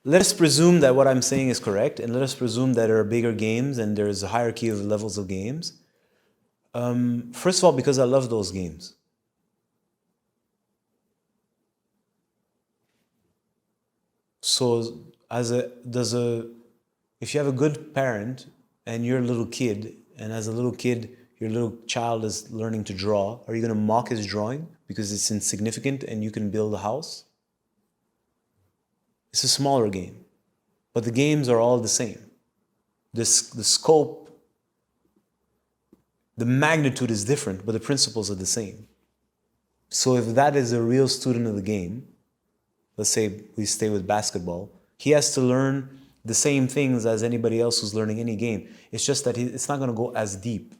let us presume that what I'm saying is correct, and let us presume that there are bigger games and there's a hierarchy of levels of games. First of all, because I love those games. So if you have a good parent and you're a little kid, and as a little kid, your little child is learning to draw, are you going to mock his drawing because it's insignificant and you can build a house? It's a smaller game, but the games are all the same. The scope, the magnitude is different, but the principles are the same. So if that is a real student of the game, let's say we stay with basketball, he has to learn the same things as anybody else who's learning any game. It's just that it's not going to go as deep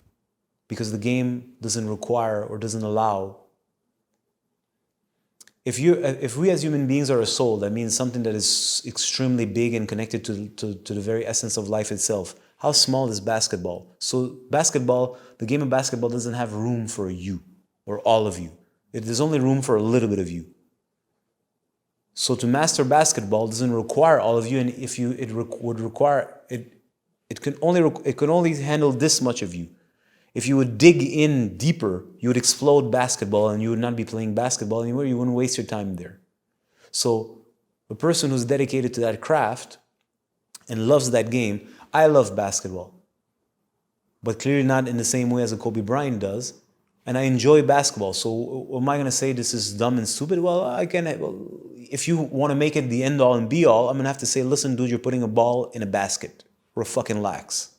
because the game doesn't require or doesn't allow. If we as human beings are a soul, that means something that is extremely big and connected to the very essence of life itself. How small is basketball? So basketball, the game of basketball doesn't have room for you or all of you. There's only room for a little bit of you. So to master basketball doesn't require all of you, and if you would require it can only handle this much of you. If you would dig in deeper, you would explode basketball and you would not be playing basketball anymore. You wouldn't waste your time there. So a person who's dedicated to that craft and loves that game, I love basketball, but clearly not in the same way as a Kobe Bryant does. And I enjoy basketball. So am I going to say this is dumb and stupid? Well, if you want to make it the end all and be all, I'm going to have to say, listen, dude, you're putting a ball in a basket. We're fucking lax.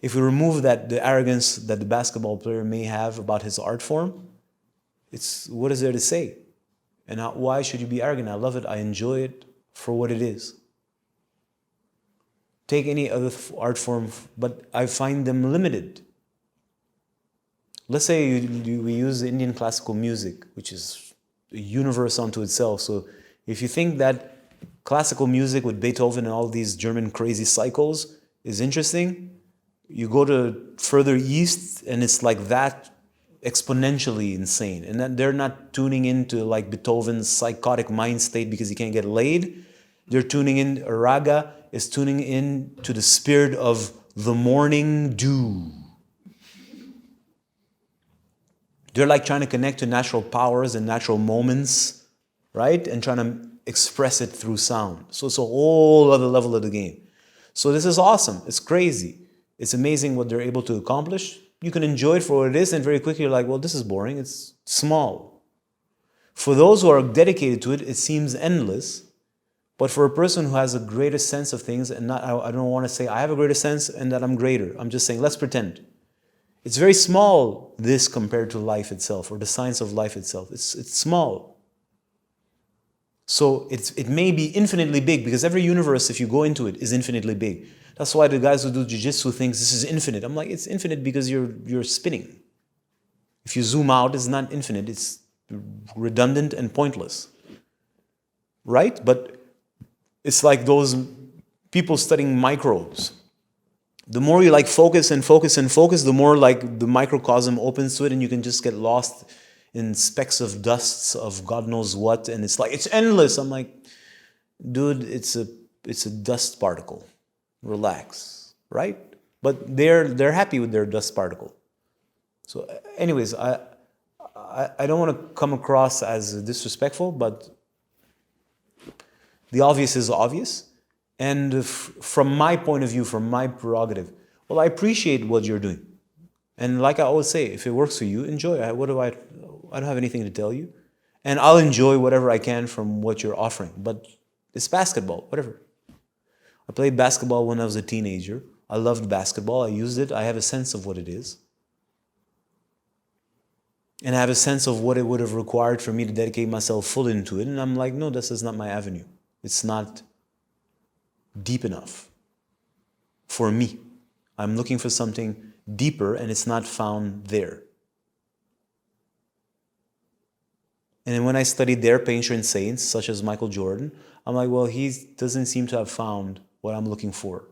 If we remove the arrogance that the basketball player may have about his art form, what is there to say? And why should you be arrogant? I love it. I enjoy it for what it is. Take any other art form, but I find them limited. Let's say we use Indian classical music, which is a universe unto itself. So if you think that classical music with Beethoven and all these German crazy psychos is interesting, you go to further east and it's like that exponentially insane. And then they're not tuning into like Beethoven's psychotic mind state because he can't get laid. They're tuning in, raga is tuning in to the spirit of the morning dew. They're like trying to connect to natural powers and natural moments, right? And trying to express it through sound. So it's a whole other level of the game. So this is awesome. It's crazy. It's amazing what they're able to accomplish. You can enjoy it for what it is, and very quickly you're like, well, this is boring. It's small. For those who are dedicated to it, it seems endless. But for a person who has a greater sense of things, and I don't want to say I have a greater sense and that I'm greater. I'm just saying, let's pretend. It's very small, this compared to life itself, or the science of life itself. It's small. So it may be infinitely big, because every universe, if you go into it, is infinitely big. That's why the guys who do jiu-jitsu think this is infinite. I'm like, it's infinite because you're spinning. If you zoom out, it's not infinite. It's redundant and pointless. Right? But it's like those people studying microbes. The more you like focus and focus and focus, the more like the microcosm opens to it, and you can just get lost in specks of dusts of God knows what, and it's like, it's endless. I'm like, dude, it's a dust particle. Relax, right? But they're happy with their dust particle. So anyways, I don't want to come across as disrespectful, but the obvious is obvious. And from my point of view, from my prerogative, well, I appreciate what you're doing. And like I always say, if it works for you, enjoy. I don't have anything to tell you. And I'll enjoy whatever I can from what you're offering. But it's basketball, whatever. I played basketball when I was a teenager. I loved basketball. I used it. I have a sense of what it is. And I have a sense of what it would have required for me to dedicate myself fully into it. And I'm like, no, this is not my avenue. It's not deep enough for me. I'm looking for something deeper, and it's not found there. And then when I studied their patron saints, such as Michael Jordan, I'm like, well, he doesn't seem to have found what I'm looking for.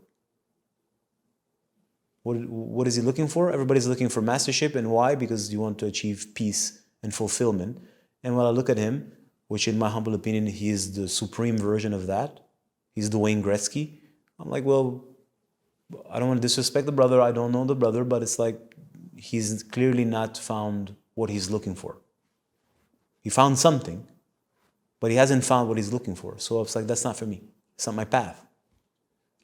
What is he looking for? Everybody's looking for mastership. And why? Because you want to achieve peace and fulfillment. And when I look at him, which in my humble opinion, he is the supreme version of that, He's the Wayne Gretzky. I'm like, well, I don't want to disrespect the brother. I don't know the brother, but it's like he's clearly not found what he's looking for. He found something, but he hasn't found what he's looking for. So it's like, that's not for me. It's not my path.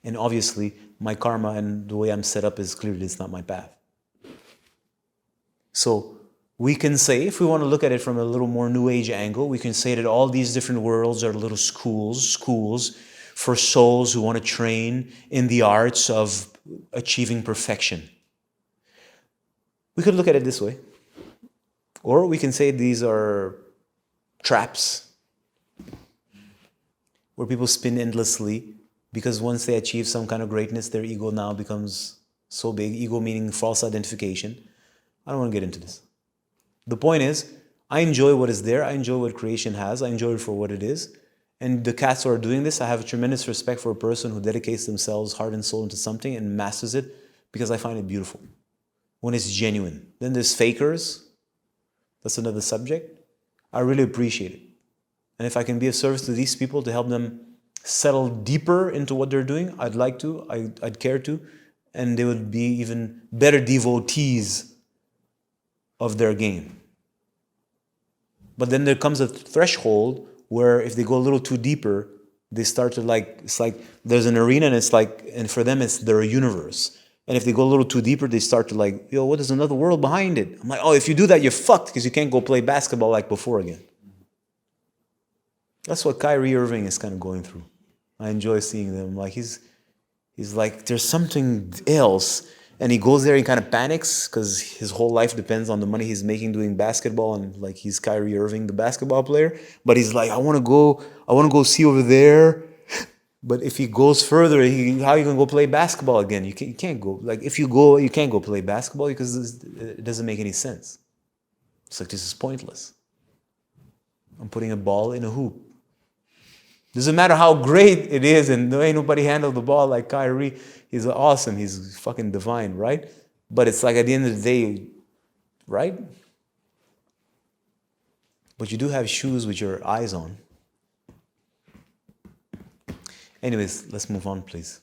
And obviously, my karma and the way I'm set up is clearly it's not my path. So we can say, if we want to look at it from a little more New Age angle, we can say that all these different worlds are little schools for souls who want to train in the arts of achieving perfection. We could look at it this way. Or we can say these are traps where people spin endlessly because once they achieve some kind of greatness, their ego now becomes so big. Ego meaning false identification. I don't want to get into this. The point is, I enjoy what is there. I enjoy what creation has. I enjoy it for what it is. And the cats who are doing this, I have a tremendous respect for a person who dedicates themselves heart and soul into something and masters it because I find it beautiful when it's genuine. Then there's fakers. That's another subject. I really appreciate it. And if I can be of service to these people to help them settle deeper into what they're doing, I'd like to, I'd care to, and they would be even better devotees of their game. But then there comes a threshold where if they go a little too deeper, they start to like, it's like there's an arena and it's like, and for them it's their universe. And if they go a little too deeper, they start to like, yo, what is another world behind it? I'm like, oh, if you do that, you're fucked because you can't go play basketball like before again. That's what Kyrie Irving is kind of going through. I enjoy seeing them. Like he's like, there's something else. And he goes there and kind of panics because his whole life depends on the money he's making doing basketball. And like he's Kyrie Irving, the basketball player. But he's like, I want to go see over there. But if he goes further, how are you going to go play basketball again? You can't go. Like if you go, you can't go play basketball because it doesn't make any sense. It's like, this is pointless. I'm putting a ball in a hoop. Doesn't matter how great it is and there ain't nobody handled the ball like Kyrie. He's awesome. He's fucking divine, right? But it's like at the end of the day, right? But you do have shoes with your eyes on. Anyways, let's move on, please.